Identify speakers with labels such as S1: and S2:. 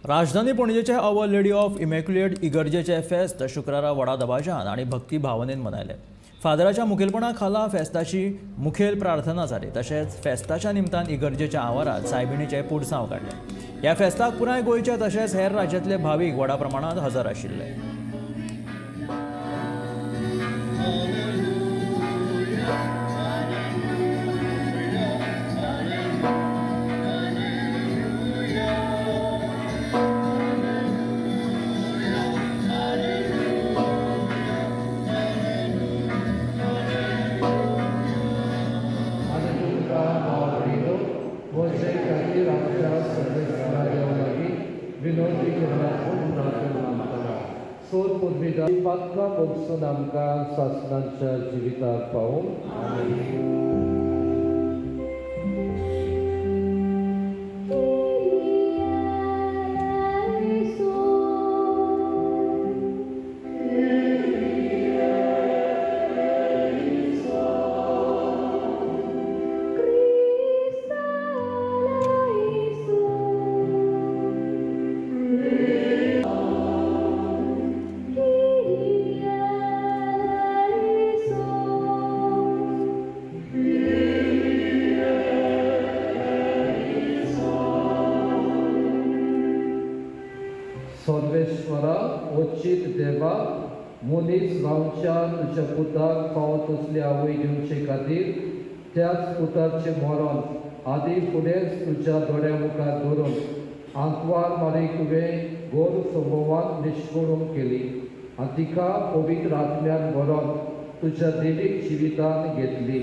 S1: राजधानी पणजेचे our lady of immaculate इगर्जेचे फेस्त शुक्रारा व्हडा दबाज्यान आनी भक्ती भावनेन मनयले. फादराच्या मुखेलपणा खाला फेस्ताची मुखेल प्रार्थना जाली. तशेंच फेस्ताच्या निमतान इगर्जेच्या आवारात सायबिणीचे पुरसांव काडले. ह्या फेस्ताक पुराय गोंयचे तशेंच हेर राज्यांतले भावीक व्हडा प्रमाणात हजर आशिल्ले.
S2: Você खातीर आमच्या सदस्यांच्या लागीं विनोदी करता. सोद पुर्विदा पातका बगसून आमकां सासणांच्या जिविताक पावून सर्वेश्वरा वचित देवा मनीस रावच्या तुज्या पुताक पावत असले आवय दिवचे खातीर त्याच पुताचे मरण आदी फुडेंच तुज्या दोळ्या मुखार धरून आंकवार मारीक तुवें गोड स्वभावान निश्कळून केली आनी तिका पवित्र आत्म्यान भरोन तुज्या देवीक जिवितान घेतली.